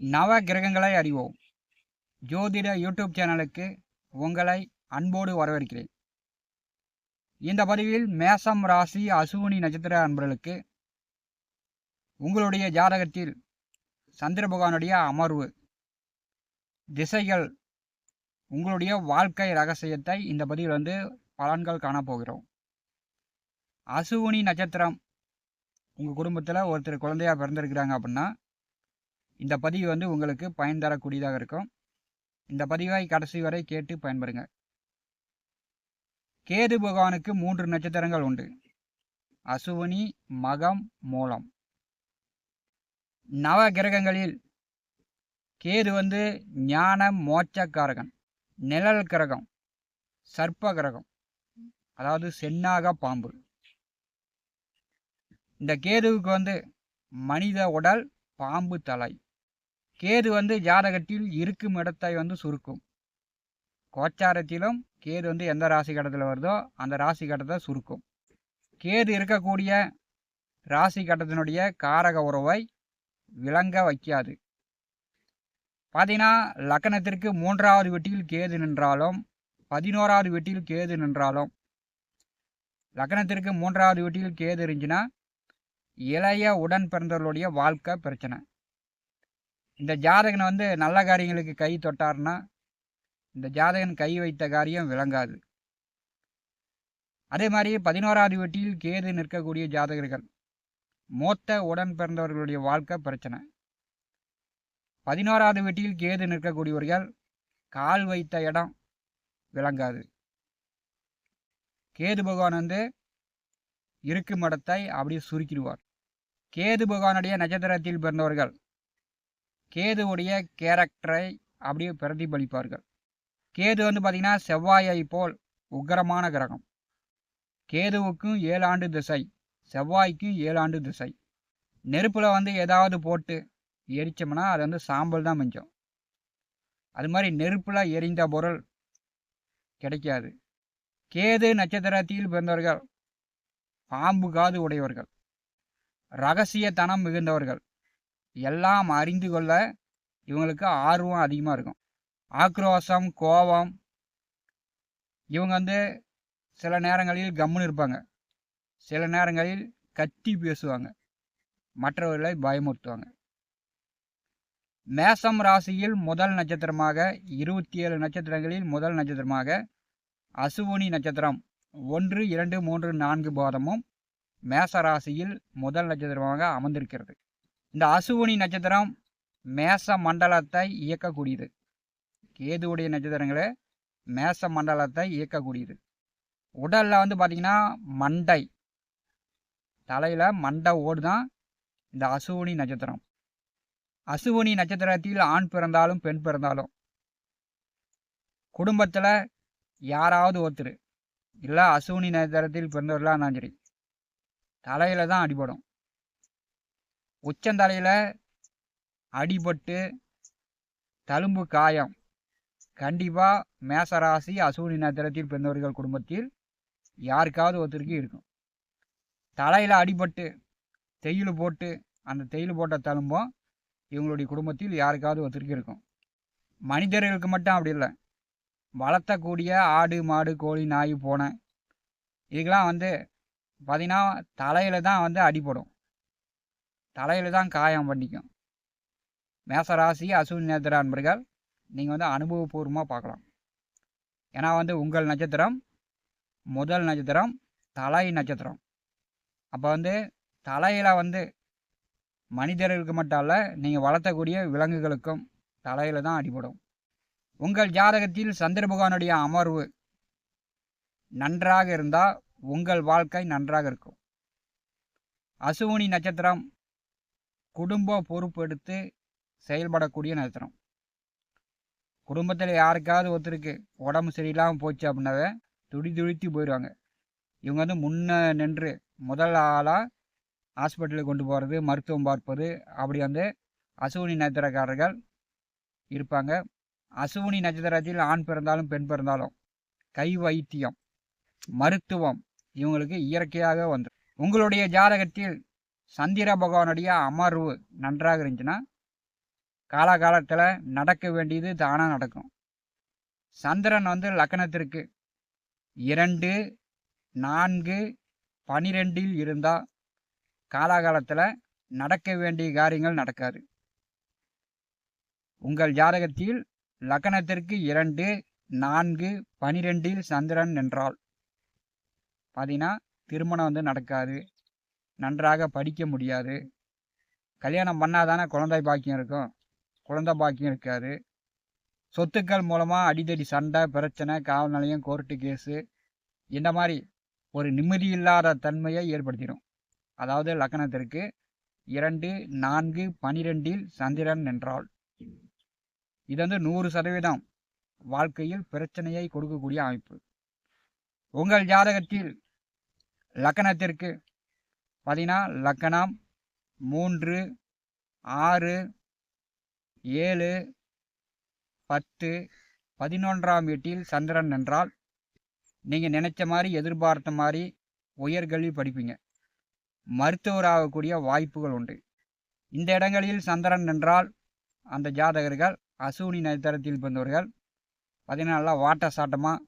நவ கிரகங்களை அறிவோம் ஜோதிட யூடியூப் சேனலுக்கு உங்களை அன்போடு வரவேற்கிறேன். இந்த பதிவில் மேசம் ராசி அசுவினி நட்சத்திர அன்பர்களுக்கு உங்களுடைய ஜாதகத்தில் சந்திர பகவானுடைய அமர்வு திசைகள் உங்களுடைய வாழ்க்கை ரகசியத்தை இந்த பதிவில் பலன்கள் காணப்போகிறோம். அசுவினி நட்சத்திரம் உங்கள் குடும்பத்தில் ஒருத்தர் குழந்தையாக பிறந்திருக்கிறாங்க அப்படின்னா இந்த பதிவு உங்களுக்கு பயன் தரக்கூடியதாக இருக்கும். இந்த பதிவை கடைசி வரை கேட்டு பயன்பெறுங்க. கேது பகவானுக்கு 3 நட்சத்திரங்கள் உண்டு: அசுவினி, மகம், மூலம். நவ கிரகங்களில் கேது ஞான மோட்சக்காரகன், நிழல் கிரகம், சர்ப்ப கிரகம், அதாவது சென்னாக பாம்பு. இந்த கேதுவுக்கு மனித உடல், பாம்பு தலை. கேது ஜாதகத்தில் இருக்கும் இடத்தை சுருக்கும். கோச்சாரத்திலும் கேது எந்த ராசி கட்டத்தில் வருதோ அந்த ராசி கட்டத்தை சுருக்கும். கேது இருக்கக்கூடிய ராசி கட்டத்தினுடைய காரக உறவை விளங்க வைக்காது. பார்த்தீங்கன்னா, லக்னத்திற்கு 3வது வீட்டில் கேது நின்றாலும் 11வது வீட்டில் கேது நின்றாலும், லக்னத்திற்கு 3வது வீட்டில் கேது இருந்துச்சுன்னா இளைய உடன் பிறந்தவர்களுடைய வாழ்க்கை பிரச்சனை. இந்த ஜாதகன் நல்ல காரியங்களுக்கு கை தொட்டார்னா இந்த ஜாதகன் கை வைத்த காரியம் விளங்காது. அதே மாதிரி 11வது வீட்டில் கேது நிற்கக்கூடிய ஜாதகர்கள் மூத்த உடன் பிறந்தவர்களுடைய வாழ்க்கை பிரச்சனை. 11வது வீட்டில் கேது நிற்கக்கூடியவர்கள் கால் வைத்த இடம் விளங்காது. கேது பகவான் இருக்கும் இடத்தை அப்படியே சுருக்கிடுவார். கேது பகவானுடைய நட்சத்திரத்தில் பிறந்தவர்கள் கேதுவுடைய கேரக்டரை அப்படியே பிரதிபலிப்பார்கள். கேது பார்த்தீங்கன்னா செவ்வாயை போல் உக்கிரமான கிரகம். கேதுவுக்கும் 7 ஆண்டு திசை, செவ்வாய்க்கும் 7 ஆண்டு திசை. நெருப்பில் ஏதாவது போட்டு எரிச்சோம்னா அது சாம்பல் தான் மிஞ்சம். அது மாதிரி நெருப்பில் எரிந்த பொருள் கிடைக்காது. கேது நட்சத்திரத்தில் பிறந்தவர்கள் பாம்பு காது உடையவர்கள், ரகசியத்தனம் மிகுந்தவர்கள். எல்லாம் அறிந்து கொள்ள இவங்களுக்கு ஆர்வம் அதிகமாக இருக்கும். ஆக்ரோஷம், கோபம். இவங்க சில நேரங்களில் கம்முன்னு இருப்பாங்க, சில நேரங்களில் கத்தி பேசுவாங்க, மற்றவர்களை பயமுறுத்துவாங்க. மேசம் ராசியில் முதல் நட்சத்திரமாக 27 நட்சத்திரங்களில் முதல் நட்சத்திரமாக அசுவினி நட்சத்திரம் 1, 2, 3, 4 பாதமும் மேச ராசியில் முதல் நட்சத்திரமாக அமர்ந்திருக்கிறது. இந்த அசுவினி நட்சத்திரம் மேச மண்டலத்தை இயக்கக்கூடியது. கேதுவுடைய நட்சத்திரங்களே மேச மண்டலத்தை இயக்கக்கூடியது. உடலில் பார்த்தீங்கன்னா மண்டை, தலையில் மண்டை ஓடு தான் இந்த அசுவினி நட்சத்திரம். அசுவினி நட்சத்திரத்தில் ஆண் பிறந்தாலும் பெண் பிறந்தாலும் குடும்பத்தில் யாராவது ஒருத்தர் இல்லை அசுவினி நட்சத்திரத்தில் பிறந்தவர்களாக இருந்தாலும் சரி தலையில் தான் அடிபடும். உச்சந்தலையில் அடிபட்டு தழும்பு காயம் கண்டிப்பாக மேசராசி அசுவினி நட்சத்திரத்தில் பிறந்தவர்கள் குடும்பத்தில் யாருக்காவது ஒருத்தருக்கு இருக்கும். தலையில் அடிபட்டு தையல் போட்டு அந்த தையல் போட்ட தழும்பும் இவங்களுடைய குடும்பத்தில் யாருக்காவது ஒருத்தருக்கு இருக்கும். மனிதர்களுக்கு மட்டும் அப்படி இல்லை, வளர்த்தக்கூடிய ஆடு, மாடு, கோழி, நாய், பூனை இதுக்கெல்லாம் பார்த்தீங்கன்னா தலையில் தான் அடிபடும், தலையில் தான் காயம் பண்ணிக்கும். மேசராசி அசுவினி நட்சத்திர அன்பர்கள் நீங்கள் அனுபவபூர்வமாக பார்க்கலாம். ஏன்னா உங்கள் நட்சத்திரம் முதல் நட்சத்திரம் தலை நட்சத்திரம். அப்போ தலையில் மனிதர்களுக்கு மட்டும் இல்லை, நீங்கள் வளர்த்தக்கூடிய விலங்குகளுக்கும் தலையில் தான் அடிபடும். உங்கள் ஜாதகத்தில் சந்திர பகவானுடைய அமர்வு நன்றாக இருந்தால் உங்கள் வாழ்க்கை நன்றாக இருக்கும். அசுவினி நட்சத்திரம் குடும்ப பொறுப்பெடுத்து செயல்படக்கூடிய நட்சத்திரம். குடும்பத்தில் யாருக்காவது ஒருத்தருக்கு உடம்பு சரியில்லாமல் போச்சு அப்படின்னாவே துடித்து போயிடுவாங்க. இவங்க முன்ன நின்று முதல் ஆளாக ஹாஸ்பிட்டலுக்கு கொண்டு போகிறது, மருத்துவம் பார்ப்பது, அப்படி அசுவினி நட்சத்திரக்காரர்கள் இருப்பாங்க. அசுவினி நட்சத்திரத்தில் ஆண் பிறந்தாலும் பெண் பிறந்தாலும் கை வைத்தியம், மருத்துவம் இவங்களுக்கு இயற்கையாக வந்துடும். உங்களுடைய ஜாதகத்தில் சந்திர பகவானுடைய அமர்வு நன்றாக இருந்துச்சுன்னா காலகாலத்தில் நடக்க வேண்டியது தானாக நடக்கும். சந்திரன் வந்து லக்னத்திற்கு 2, 4, 12 இருந்தால் காலாகாலத்தில் நடக்க வேண்டிய காரியங்கள் நடக்காது. உங்கள் ஜாதகத்தில் லக்னத்திற்கு 2, 4, 12 சந்திரன் என்றால் பார்த்தீங்கன்னா திருமணம் வந்து நடக்காது, நன்றாக படிக்க முடியாது, கல்யாணம் பண்ணாதானே குழந்தை பாக்கியம் இருக்கும், குழந்தை பாக்கியம் இருக்காது, சொத்துக்கள் மூலமாக அடிதடி சண்டை பிரச்சனை, காவல் நிலையம், கோர்ட்டு கேஸு, இந்த மாதிரி ஒரு நிம்மதி இல்லாத தன்மையை ஏற்படுத்திடும். அதாவது லக்னத்திற்கு 2, 4, 12 சந்திரன் என்றால் இது வந்து 100% வாழ்க்கையில் பிரச்சனையை கொடுக்கக்கூடிய அமைப்பு. உங்கள் ஜாதகத்தில் லக்னத்திற்கு பார்த்தீங்கன்னா லக்னம் 3, 6, 7, 10, 11ஆம் வீட்டில் சந்திரன் என்றால் நீங்கள் நினைச்ச மாதிரி எதிர்பார்த்த மாதிரி உயர்கல்வி படிப்பீங்க, மருத்துவர் ஆகக்கூடிய வாய்ப்புகள் உண்டு. இந்த இடங்களில் சந்திரன் என்றால் அந்த ஜாதகர்கள் அசுவினி நட்சத்திரத்தில் பிறந்தவர்கள் பார்த்தீங்கன்னா நல்லா வாட்ட சாட்டமாக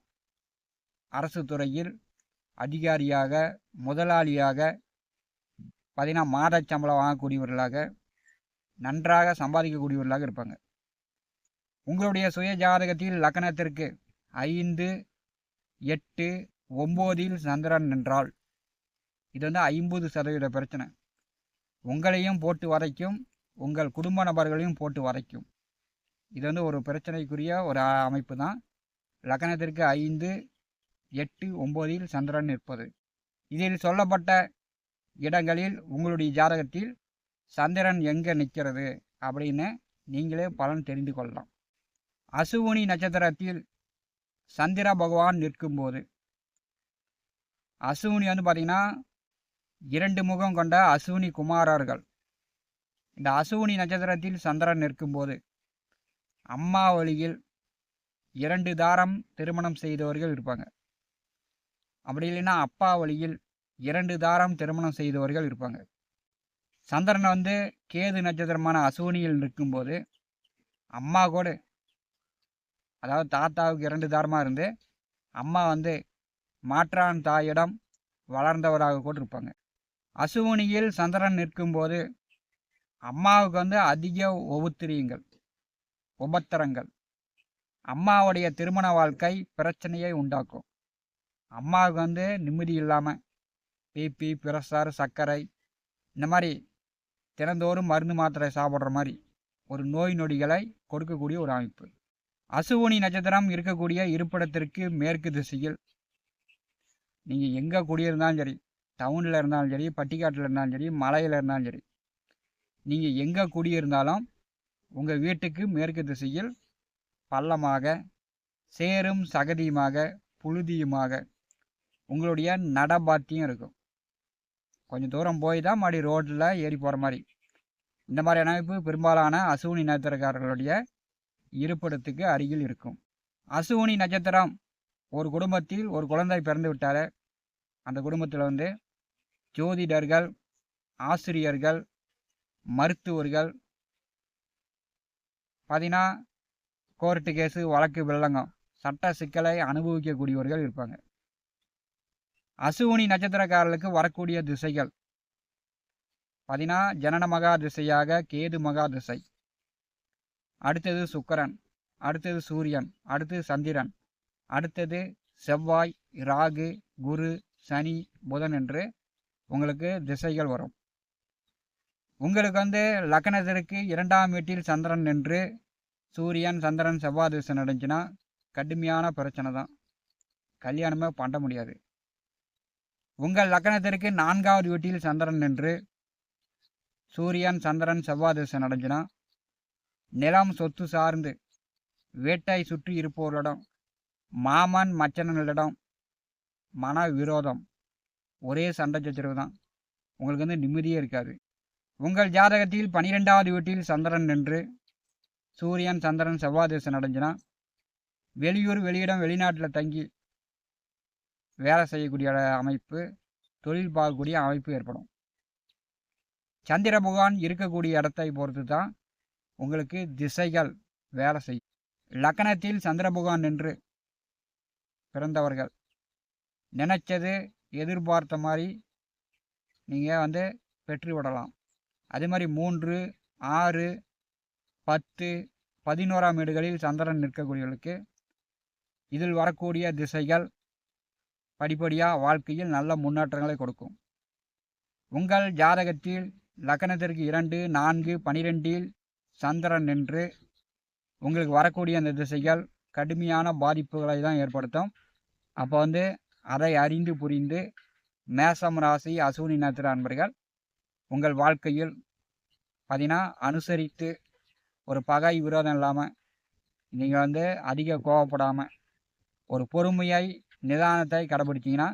அரசு துறையில் அதிகாரியாக, முதலாளியாக, பார்த்தீங்கன்னா மாத சம்பளம் வாங்கக்கூடியவர்களாக, நன்றாக சம்பாதிக்கக்கூடியவர்களாக இருப்பாங்க. உங்களுடைய சுய ஜாதகத்தில் லக்னத்திற்கு 5, 8, 9 சந்திரன் என்றால் இது வந்து 50% பிரச்சனை. உங்களையும் போட்டு வதைக்கும், உங்கள் குடும்ப நபர்களையும் போட்டு வதைக்கும். இது வந்து ஒரு பிரச்சனைக்குரிய ஒரு அமைப்பு தான். லக்னத்திற்கு 5, 8, 9 சந்திரன் இருப்பது. இதில் சொல்லப்பட்ட இடங்களில் உங்களுடைய ஜாதகத்தில் சந்திரன் எங்கே நிற்கிறது அப்படின்னு நீங்களே பலன் தெரிந்து கொள்ளலாம். அசுவினி நட்சத்திரத்தில் சந்திர பகவான் நிற்கும்போது, அசுவினி வந்து பார்த்திங்கன்னா 2 முகம் கொண்ட அசுவினி குமாரர்கள். இந்த அசுவினி நட்சத்திரத்தில் சந்திரன் நிற்கும்போது அம்மா வழியில் 2 தாரம் திருமணம் செய்தவர்கள் இருப்பாங்க. அப்படி இல்லைன்னா அப்பா வழியில் 2 தாரம் திருமணம் செய்தவர்கள் இருப்பாங்க. சந்திரன் வந்து கேது நட்சத்திரமான அசுவினியில் நிற்கும்போது அம்மா கூட, அதாவது தாத்தாவுக்கு 2 தாரமாக இருந்து அம்மா வந்து மாற்றான் தாயிடம் வளர்ந்தவராக கூட இருப்பாங்க. அசுவினியில் சந்திரன் நிற்கும்போது அம்மாவுக்கு வந்து அதிக உபத்திரங்கள், அம்மாவுடைய திருமண வாழ்க்கை பிரச்சனையை உண்டாக்கும். அம்மாவுக்கு வந்து நிம்மதி இல்லாமல் பிபி, பிரஷர், சர்க்கரை, இந்த மாதிரி தினந்தோறும் மருந்து மாத்திரை சாப்பிட்ற மாதிரி ஒரு நோய் நொடிகளை கொடுக்கக்கூடிய ஒரு அமைப்பு. அசுவினி நட்சத்திரம் இருக்கக்கூடிய இருப்பிடத்திற்கு மேற்கு திசையில் நீங்கள் எங்கே குடியிருந்தாலும் சரி, டவுனில் இருந்தாலும் சரி, பட்டிக்காட்டில் இருந்தாலும் சரி, மலையில் இருந்தாலும் சரி, நீங்கள் எங்கே குடியிருந்தாலும் உங்கள் வீட்டுக்கு மேற்கு திசையில் பள்ளமாக, சேரும் சகதியுமாக, புழுதியுமாக உங்களுடைய நடபாத்தியம் இருக்கும். கொஞ்சம் தூரம் போய் தான் மறுபடி ரோட்டில் ஏறி போகிற மாதிரி. இந்த மாதிரி அமைப்பு பெரும்பாலான அசுவினி நட்சத்திரக்காரர்களுடைய இருப்பிடத்துக்கு அருகில் இருக்கும். அசுவினி நட்சத்திரம் ஒரு குடும்பத்தில் ஒரு குழந்தை பிறந்து விட்டாலே அந்த குடும்பத்தில் வந்து ஜோதிடர்கள், ஆசிரியர்கள், மருத்துவர்கள், பார்த்தீங்கன்னா கோர்ட்டு கேஸு, வழக்கு வெள்ளங்கம், சட்ட சிக்கலை அனுபவிக்கக்கூடியவர்கள் இருப்பாங்க. அசுவினி நட்சத்திரக்காரர்களுக்கு வரக்கூடிய திசைகள் பார்த்தீங்கன்னா ஜனன மகா திசையாக கேது மகா திசை, அடுத்தது சுக்கிரன், அடுத்தது சூரியன், அடுத்தது சந்திரன், அடுத்தது செவ்வாய், ராகு, குரு, சனி, புதன் என்று உங்களுக்கு திசைகள் வரும். உங்களுக்கு வந்து லக்னத்திற்கு 2ஆம் வீட்டில் சந்திரன் என்று சூரியன், சந்திரன், செவ்வாய் திசை நடந்துச்சுன்னா கடுமையான பிரச்சனை தான், கல்யாணமே பண்ண முடியாது. உங்கள் லக்னத்திற்கு 4ஆவது வீட்டில் சந்திரன் என்று சூரியன், சந்திரன், செவ்வாய் திசை நடந்துச்சுன்னா நிலம், சொத்து சார்ந்து வேட்டை சுற்றி இருப்பவர்களிடம், மாமன் மச்சனங்களிடம் மன விரோதம், ஒரே சண்டை சச்சரவு தான், உங்களுக்கு வந்து நிம்மதியே இருக்காது. உங்கள் ஜாதகத்தில் 12ஆவது வீட்டில் சந்திரன் என்று சூரியன், சந்திரன், செவ்வாய் திசை நடந்துச்சுன்னா வெளியூர், வெளியிடம், வெளிநாட்டில் தங்கி வேலை செய்யக்கூடிய அமைப்பு, தொழில் பார்க்கக்கூடிய அமைப்பு ஏற்படும். சந்திர பகவான் இருக்கக்கூடிய இடத்தை பொறுத்து தான் உங்களுக்கு திசைகள் வேலை செய்யும். லக்னத்தில் சந்திர பகவான் நின்று பிறந்தவர்கள் நினைச்சது எதிர்பார்த்த மாதிரி நீங்கள் பெற்று விடலாம். அதே மாதிரி 3, 6, 10, 11ஆம் வீடுகளில் சந்திரன் நிற்கக்கூடியவர்களுக்கு இதில் வரக்கூடிய திசைகள் படிப்படியாக வாழ்க்கையில் நல்ல முன்னேற்றங்களை கொடுக்கும். உங்கள் ஜாதகத்தில் லக்னத்திற்கு 2, 4, 12இல் சந்திரன் நின்று உங்களுக்கு வரக்கூடிய அந்த திசைகள் கடுமையான பாதிப்புகளை தான் ஏற்படுத்தும். அப்போ அதை அறிந்து புரிந்து மேசம் ராசி அசுவினி நட்சத்திர அன்பர்கள் உங்கள் வாழ்க்கையில் பார்த்தீங்கன்னா அனுசரித்து ஒரு பகை விரோதம் இல்லாமல் நீங்கள் அதிக கோவப்படாமல் ஒரு பொறுமையை நிதானத்தை கடைபிடிச்சிங்கன்னா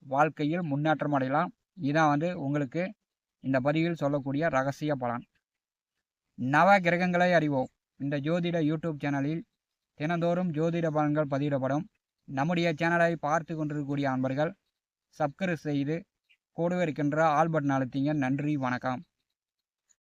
வாழ்க்கையில் முன்னேற்றம் அடையலாம். இதான் உங்களுக்கு இந்த பதிவில் சொல்லக்கூடிய ரகசிய பலன். நவ கிரகங்களை அறிவோம் இந்த ஜோதிட யூடியூப் சேனலில் தினந்தோறும் ஜோதிட பலன்கள் பதிவிடப்படும். நம்முடைய சேனலை பார்த்து கொண்டிருக்கக்கூடிய அன்பர்கள் சப்ஸ்கிரைப் செய்து கூடவே இருக்கின்ற ஆல் பட்டன் அழுத்திங்க. நன்றி, வணக்கம்.